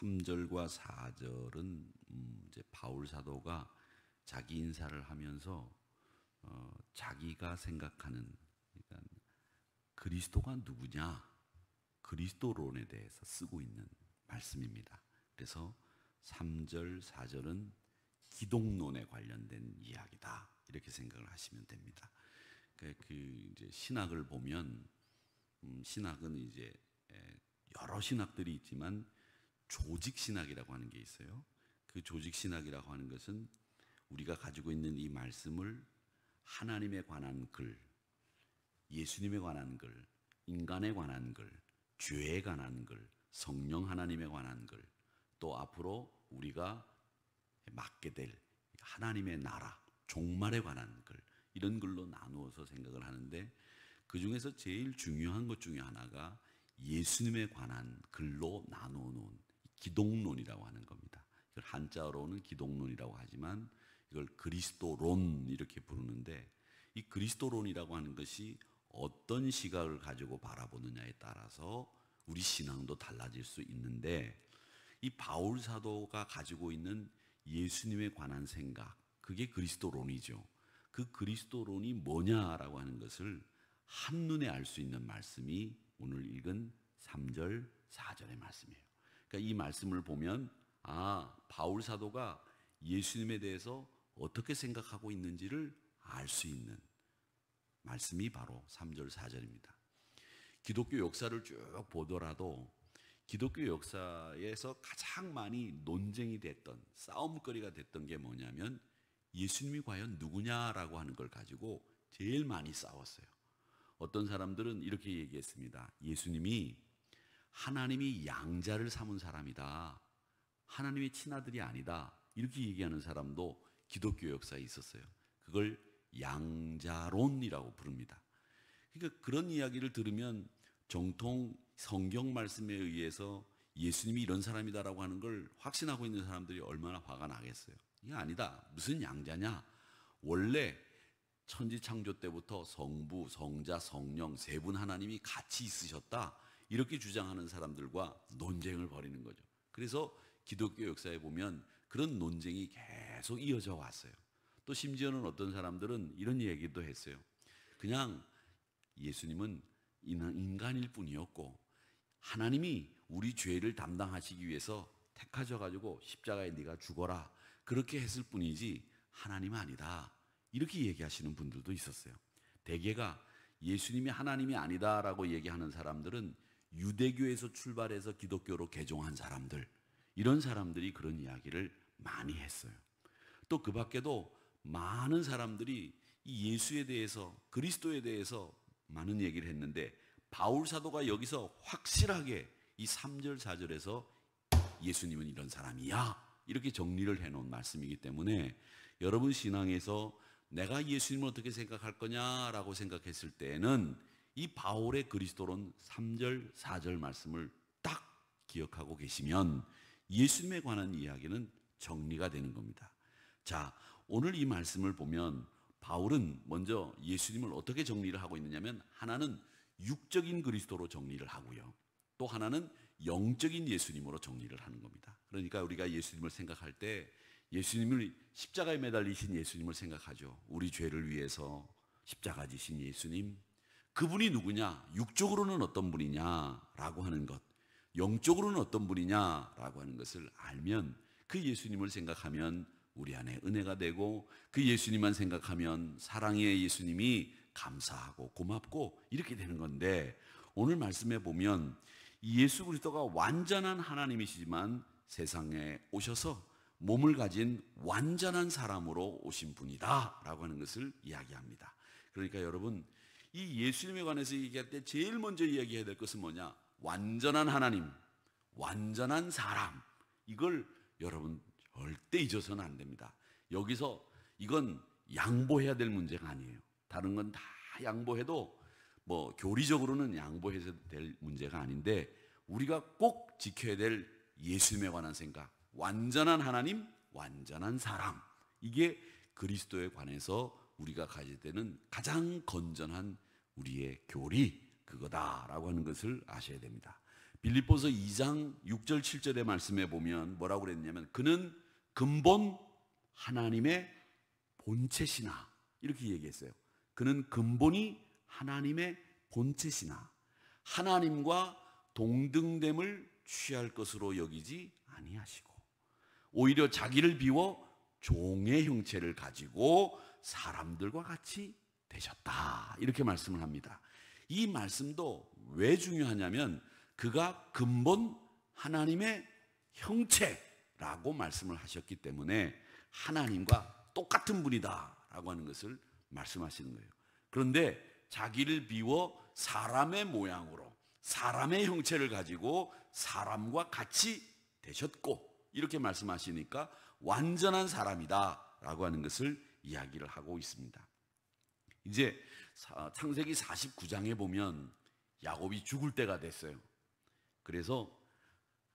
3절과 4절은 이제 바울 사도가 자기 인사를 하면서 자기가 생각하는, 그러니까 그리스도가 누구냐, 그리스도론에 대해서 쓰고 있는 말씀입니다. 그래서 3절, 4절은 기독론에 관련된 이야기다, 이렇게 생각을 하시면 됩니다. 이제 신학을 보면 신학은 이제 여러 신학들이 있지만 조직 신학이라고 하는 게 있어요. 그 조직 신학이라고 하는 것은 우리가 가지고 있는 이 말씀을 하나님에 관한 글, 예수님에 관한 글, 인간에 관한 글, 죄에 관한 글, 성령 하나님에 관한 글, 또 앞으로 우리가 맡게 될 하나님의 나라, 종말에 관한 글, 이런 글로 나누어서 생각을 하는데, 그 중에서 제일 중요한 것 중에 하나가 예수님에 관한 글로 나누어 놓은 기독론이라고 하는 겁니다. 이걸 한자어로는 기독론이라고 하지만 이걸 그리스도론 이렇게 부르는데, 이 그리스도론이라고 하는 것이 어떤 시각을 가지고 바라보느냐에 따라서 우리 신앙도 달라질 수 있는데, 이 바울 사도가 가지고 있는 예수님에 관한 생각, 그게 그리스도론이죠. 그 그리스도론이 뭐냐라고 하는 것을 한눈에 알 수 있는 말씀이 오늘 읽은 3절, 4절의 말씀이에요. 그러니까 이 말씀을 보면 바울 사도가 예수님에 대해서 어떻게 생각하고 있는지를 알 수 있는 말씀이 바로 3절, 4절입니다. 기독교 역사를 쭉 보더라도 기독교 역사에서 가장 많이 논쟁이 됐던, 싸움거리가 됐던 게 뭐냐면 예수님이 과연 누구냐라고 하는 걸 가지고 제일 많이 싸웠어요. 어떤 사람들은 이렇게 얘기했습니다. 예수님이 하나님이 양자를 삼은 사람이다, 하나님의 친아들이 아니다, 이렇게 얘기하는 사람도 기독교 역사에 있었어요. 그걸 양자론이라고 부릅니다. 그러니까 그런 이야기를 들으면 정통 성경 말씀에 의해서 예수님이 이런 사람이다라고 하는 걸 확신하고 있는 사람들이 얼마나 화가 나겠어요. 이게 아니다, 무슨 양자냐, 원래 천지 창조 때부터 성부, 성자, 성령 세 분 하나님이 같이 있으셨다, 이렇게 주장하는 사람들과 논쟁을 벌이는 거죠. 그래서 기독교 역사에 보면 그런 논쟁이 계속 이어져 왔어요. 또 심지어는 어떤 사람들은 이런 얘기도 했어요. 그냥 예수님은 인간일 뿐이었고 하나님이 우리 죄를 담당하시기 위해서 택하셔가지고 십자가에 네가 죽어라, 그렇게 했을 뿐이지 하나님은 아니다, 이렇게 얘기하시는 분들도 있었어요. 대개가 예수님이 하나님이 아니다라고 얘기하는 사람들은 유대교에서 출발해서 기독교로 개종한 사람들, 이런 사람들이 그런 이야기를 많이 했어요. 또 그 밖에도 많은 사람들이 이 예수에 대해서, 그리스도에 대해서 많은 얘기를 했는데, 바울 사도가 여기서 확실하게 이 3절 4절에서 예수님은 이런 사람이야, 이렇게 정리를 해놓은 말씀이기 때문에 여러분 신앙에서 내가 예수님을 어떻게 생각할 거냐라고 생각했을 때에는 이 바울의 그리스도론 3절 4절 말씀을 딱 기억하고 계시면 예수님에 관한 이야기는 정리가 되는 겁니다. 자, 오늘 이 말씀을 보면 바울은 먼저 예수님을 어떻게 정리를 하고 있느냐면, 하나는 육적인 그리스도로 정리를 하고요, 또 하나는 영적인 예수님으로 정리를 하는 겁니다. 그러니까 우리가 예수님을 생각할 때 예수님을, 십자가에 매달리신 예수님을 생각하죠. 우리 죄를 위해서 십자가 지신 예수님, 그분이 누구냐, 육적으로는 어떤 분이냐라고 하는 것, 영적으로는 어떤 분이냐라고 하는 것을 알면 그 예수님을 생각하면 우리 안에 은혜가 되고, 그 예수님만 생각하면 사랑의 예수님이 감사하고 고맙고 이렇게 되는 건데, 오늘 말씀에 보면 이 예수 그리스도가 완전한 하나님이시지만 세상에 오셔서 몸을 가진 완전한 사람으로 오신 분이다 라고 하는 것을 이야기합니다. 그러니까 여러분, 이 예수님에 관해서 얘기할 때 제일 먼저 이야기해야 될 것은 뭐냐, 완전한 하나님, 완전한 사람, 이걸 여러분 절대 잊어서는 안 됩니다. 여기서 이건 양보해야 될 문제가 아니에요. 다른 건 다 양보해도 뭐 교리적으로는 양보해야 될 문제가 아닌데, 우리가 꼭 지켜야 될 예수님에 관한 생각, 완전한 하나님, 완전한 사람, 이게 그리스도에 관해서 우리가 가져야 되는 가장 건전한 우리의 교리, 그거다라고 하는 것을 아셔야 됩니다. 빌립보서 2장 6절 7절의 말씀에 보면 뭐라고 그랬냐면 그는 근본 하나님의 본체시나 이렇게 얘기했어요. 그는 근본이 하나님의 본체시나 하나님과 동등됨을 취할 것으로 여기지 아니하시고 오히려 자기를 비워 종의 형체를 가지고 사람들과 같이 되셨다 이렇게 말씀을 합니다. 이 말씀도 왜 중요하냐면 그가 근본 하나님의 형체라고 말씀을 하셨기 때문에 하나님과 똑같은 분이다 라고 하는 것을 말씀하시는 거예요. 그런데 자기를 비워 사람의 모양으로 사람의 형체를 가지고 사람과 같이 되셨고 이렇게 말씀하시니까 완전한 사람이다 라고 하는 것을 이야기를 하고 있습니다. 이제 창세기 49장에 보면 야곱이 죽을 때가 됐어요. 그래서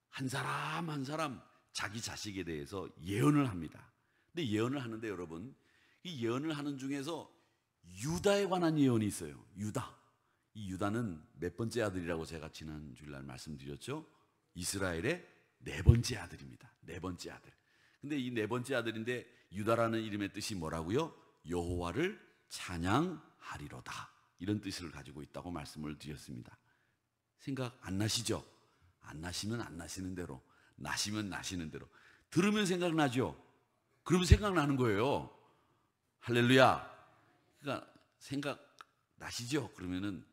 한 사람 한 사람 자기 자식에 대해서 예언을 합니다. 근데 예언을 하는데 여러분 이 예언을 하는 중에서 유다에 관한 예언이 있어요. 유다. 이 유다는 몇 번째 아들이라고 제가 지난 주일날 말씀드렸죠. 이스라엘의 네 번째 아들입니다. 네 번째 아들. 근데 이 네 번째 아들인데 유다라는 이름의 뜻이 뭐라고요? 여호와를 찬양하리로다. 이런 뜻을 가지고 있다고 말씀을 드렸습니다. 생각 안 나시죠? 안 나시면 안 나시는 대로, 나시면 나시는 대로. 들으면 생각나죠? 그러면 생각나는 거예요. 할렐루야. 그러니까 생각 나시죠? 그러면은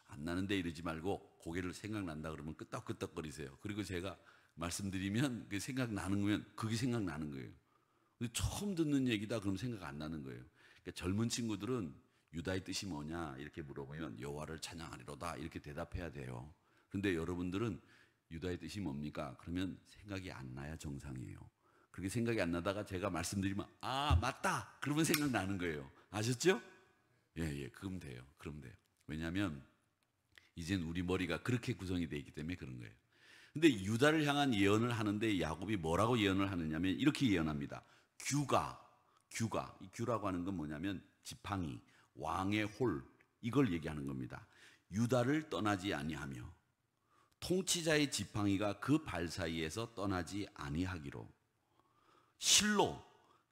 안 나는데 이러지 말고 고개를 생각난다 그러면 끄떡끄떡거리세요. 그리고 제가 말씀드리면 그 생각나는 거면 그게 생각나는 거예요. 근데 처음 듣는 얘기다 그러면 생각 안 나는 거예요. 그러니까 젊은 친구들은 유다의 뜻이 뭐냐 이렇게 물어보면 여호와를 찬양하리로다 이렇게 대답해야 돼요. 근데 여러분들은 유다의 뜻이 뭡니까? 그러면 생각이 안 나야 정상이에요. 그렇게 생각이 안 나다가 제가 말씀드리면 아 맞다 그러면 생각나는 거예요. 아셨죠? 예, 그럼 돼요. 그럼 돼요. 왜냐하면 이젠 우리 머리가 그렇게 구성이 되어 있기 때문에 그런 거예요. 근데 유다를 향한 예언을 하는데 야곱이 뭐라고 예언을 하느냐면 이렇게 예언합니다. 규가 이 규라고 하는 건 뭐냐면 지팡이, 왕의 홀 이걸 얘기하는 겁니다. 유다를 떠나지 아니하며 통치자의 지팡이가 그 발 사이에서 떠나지 아니하기로 실로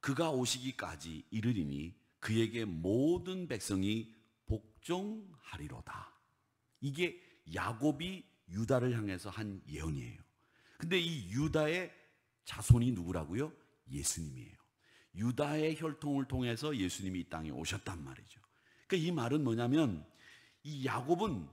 그가 오시기까지 이르리니 그에게 모든 백성이 복종하리로다. 이게 야곱이 유다를 향해서 한 예언이에요. 근데 이 유다의 자손이 누구라고요? 예수님이에요. 유다의 혈통을 통해서 예수님이 이 땅에 오셨단 말이죠. 그러니까 이 말은 뭐냐면 이 야곱은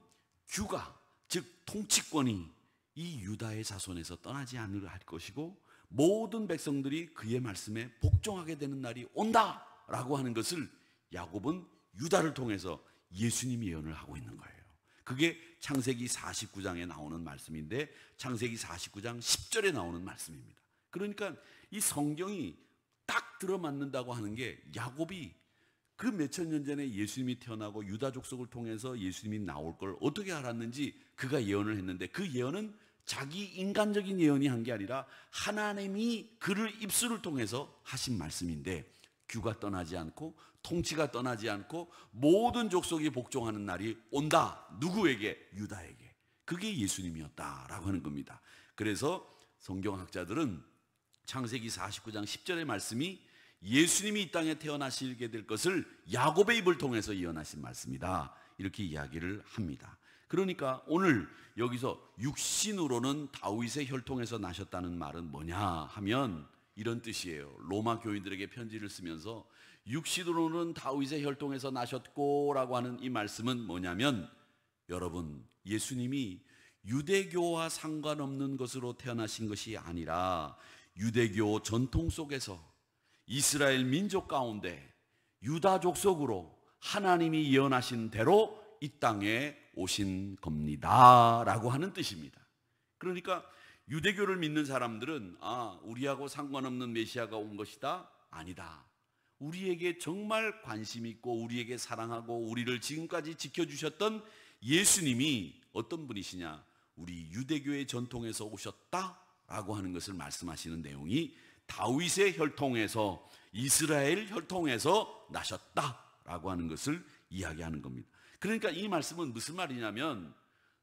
규가 즉 통치권이 이 유다의 자손에서 떠나지 않을 할 것이고 모든 백성들이 그의 말씀에 복종하게 되는 날이 온다라고 하는 것을 야곱은 유다를 통해서 예수님이 예언을 하고 있는 거예요. 그게 창세기 49장에 나오는 말씀인데 창세기 49장 10절에 나오는 말씀입니다. 그러니까 이 성경이 딱 들어맞는다고 하는 게 야곱이 그 몇천 년 전에 예수님이 태어나고 유다 족속을 통해서 예수님이 나올 걸 어떻게 알았는지 그가 예언을 했는데 그 예언은 자기 인간적인 예언이 한 게 아니라 하나님이 그를 입술을 통해서 하신 말씀인데 규가 떠나지 않고 통치가 떠나지 않고 모든 족속이 복종하는 날이 온다. 누구에게? 유다에게. 그게 예수님이었다라고 하는 겁니다. 그래서 성경학자들은 창세기 49장 10절의 말씀이 예수님이 이 땅에 태어나시게 될 것을 야곱의 입을 통해서 예언하신 말씀이다. 이렇게 이야기를 합니다. 그러니까 오늘 여기서 육신으로는 다윗의 혈통에서 나셨다는 말은 뭐냐 하면 이런 뜻이에요. 로마 교인들에게 편지를 쓰면서 육신으로는 다윗의 혈통에서 나셨고 라고 하는 이 말씀은 뭐냐면 여러분 예수님이 유대교와 상관없는 것으로 태어나신 것이 아니라 유대교 전통 속에서 이스라엘 민족 가운데 유다 족속으로 하나님이 예언하신 대로 이 땅에 오신 겁니다 라고 하는 뜻입니다. 그러니까 유대교를 믿는 사람들은 우리하고 상관없는 메시아가 온 것이다? 아니다. 우리에게 정말 관심 있고 우리에게 사랑하고 우리를 지금까지 지켜주셨던 예수님이 어떤 분이시냐? 우리 유대교의 전통에서 오셨다라고 하는 것을 말씀하시는 내용이 다윗의 혈통에서 이스라엘 혈통에서 나셨다라고 하는 것을 이야기하는 겁니다. 그러니까 이 말씀은 무슨 말이냐면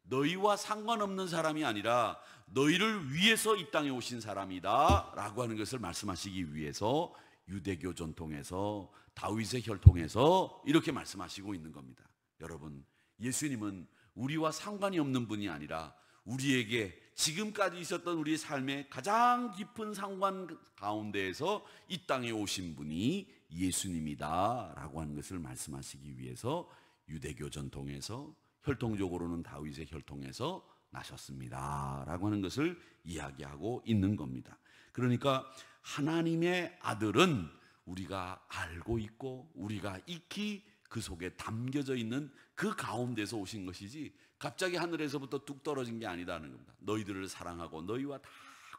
너희와 상관없는 사람이 아니라 너희를 위해서 이 땅에 오신 사람이다 라고 하는 것을 말씀하시기 위해서 유대교 전통에서 다윗의 혈통에서 이렇게 말씀하시고 있는 겁니다. 여러분, 예수님은 우리와 상관이 없는 분이 아니라 우리에게 지금까지 있었던 우리의 삶의 가장 깊은 상관 가운데에서 이 땅에 오신 분이 예수님이다 라고 하는 것을 말씀하시기 위해서 유대교 전통에서, 혈통적으로는 다윗의 혈통에서 나셨습니다 라고 하는 것을 이야기하고 있는 겁니다. 그러니까 하나님의 아들은 우리가 알고 있고 우리가 익히 그 속에 담겨져 있는 그 가운데서 오신 것이지 갑자기 하늘에서부터 뚝 떨어진 게 아니다는 겁니다. 너희들을 사랑하고 너희와 다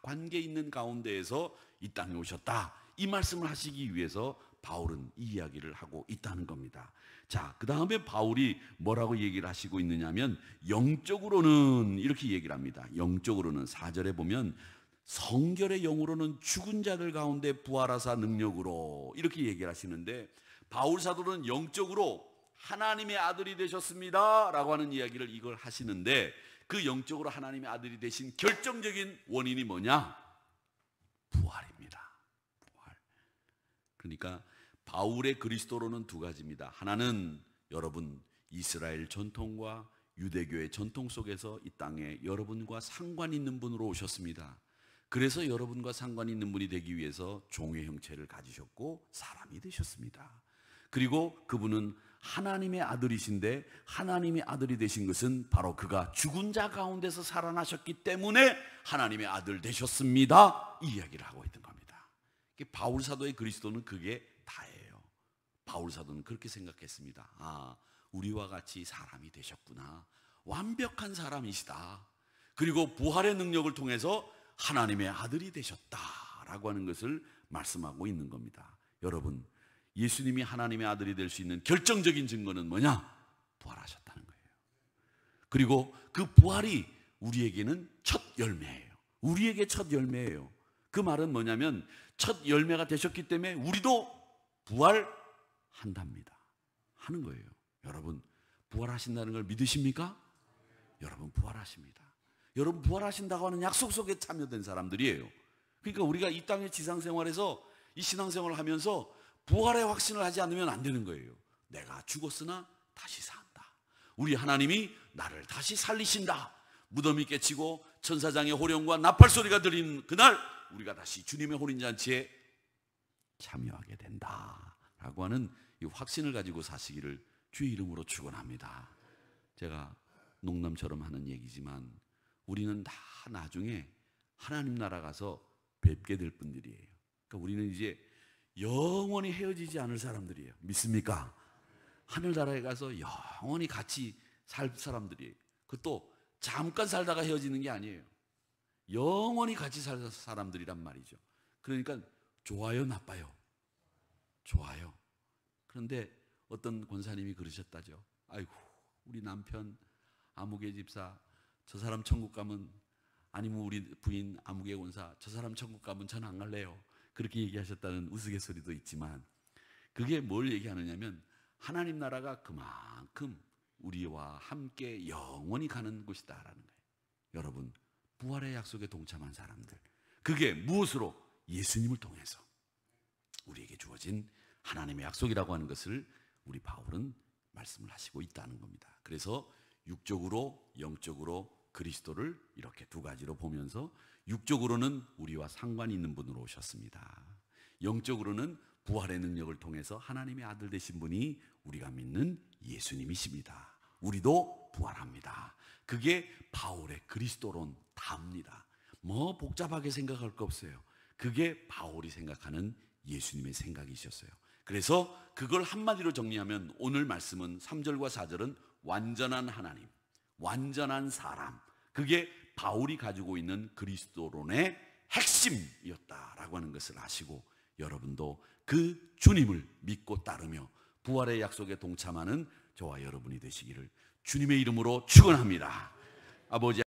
관계 있는 가운데에서 이 땅에 오셨다, 이 말씀을 하시기 위해서 바울은 이 이야기를 하고 있다는 겁니다. 자, 그 다음에 바울이 뭐라고 얘기를 하시고 있느냐면 영적으로는 이렇게 얘기를 합니다. 영적으로는 4절에 보면 성결의 영으로는 죽은 자들 가운데 부활하사 능력으로 이렇게 얘기를 하시는데, 바울 사도는 영적으로 하나님의 아들이 되셨습니다 라고 하는 이야기를 이걸 하시는데, 그 영적으로 하나님의 아들이 되신 결정적인 원인이 뭐냐? 부활입니다. 부활. 그러니까 바울의 그리스도로는 두 가지입니다. 하나는 여러분 이스라엘 전통과 유대교의 전통 속에서 이 땅에 여러분과 상관 있는 분으로 오셨습니다. 그래서 여러분과 상관 있는 분이 되기 위해서 종의 형체를 가지셨고 사람이 되셨습니다. 그리고 그분은 하나님의 아들이신데, 하나님의 아들이 되신 것은 바로 그가 죽은 자 가운데서 살아나셨기 때문에 하나님의 아들 되셨습니다, 이 이야기를 하고 있는 겁니다. 바울 사도의 그리스도는 그게 다예요. 바울 사도는 그렇게 생각했습니다. 아, 우리와 같이 사람이 되셨구나, 완벽한 사람이시다, 그리고 부활의 능력을 통해서 하나님의 아들이 되셨다라고 하는 것을 말씀하고 있는 겁니다. 여러분, 예수님이 하나님의 아들이 될 수 있는 결정적인 증거는 뭐냐? 부활하셨다는 거예요. 그리고 그 부활이 우리에게는 첫 열매예요. 우리에게 첫 열매예요. 그 말은 뭐냐면 첫 열매가 되셨기 때문에 우리도 부활한답니다 하는 거예요. 여러분, 부활하신다는 걸 믿으십니까? 여러분, 부활하십니다. 여러분, 부활하신다고 하는 약속 속에 참여된 사람들이에요. 그러니까 우리가 이 땅의 지상생활에서 이 신앙생활을 하면서 부활의 확신을 하지 않으면 안 되는 거예요. 내가 죽었으나 다시 산다. 우리 하나님이 나를 다시 살리신다. 무덤이 깨치고 천사장의 호령과 나팔 소리가 들린 그날 우리가 다시 주님의 혼인잔치에 참여하게 된다라고 하는 이 확신을 가지고 사시기를 주의 이름으로 축원합니다. 제가 농담처럼 하는 얘기지만 우리는 다 나중에 하나님 나라 가서 뵙게 될 분들이에요. 그러니까 우리는 이제 영원히 헤어지지 않을 사람들이에요. 믿습니까? 하늘나라에 가서 영원히 같이 살 사람들이에요. 그것도 잠깐 살다가 헤어지는 게 아니에요. 영원히 같이 살 사람들이란 말이죠. 그러니까 좋아요, 나빠요? 좋아요. 그런데 어떤 권사님이 그러셨다죠. 아이고, 우리 남편 아무개 집사 저 사람 천국 가면, 아니면 우리 부인 아무개 권사 저 사람 천국 가면 전 안 갈래요, 그렇게 얘기하셨다는 우스갯소리도 있지만, 그게 뭘 얘기하느냐면 하나님 나라가 그만큼 우리와 함께 영원히 가는 곳이다라는 거예요. 여러분, 부활의 약속에 동참한 사람들, 그게 무엇으로? 예수님을 통해서 우리에게 주어진 하나님의 약속이라고 하는 것을 우리 바울은 말씀을 하시고 있다는 겁니다. 그래서 육적으로 영적으로 그리스도를 이렇게 두 가지로 보면서, 육적으로는 우리와 상관이 있는 분으로 오셨습니다. 영적으로는 부활의 능력을 통해서 하나님의 아들 되신 분이 우리가 믿는 예수님이십니다. 우리도 부활합니다. 그게 바울의 그리스도론 답니다. 뭐 복잡하게 생각할 거 없어요. 그게 바울이 생각하는 예수님의 생각이셨어요. 그래서 그걸 한마디로 정리하면 오늘 말씀은 3절과 4절은 완전한 하나님, 완전한 사람, 그게 바울이 가지고 있는 그리스도론의 핵심이었다라고 하는 것을 아시고, 여러분도 그 주님을 믿고 따르며 부활의 약속에 동참하는 저와 여러분이 되시기를 주님의 이름으로 축원합니다. 아버지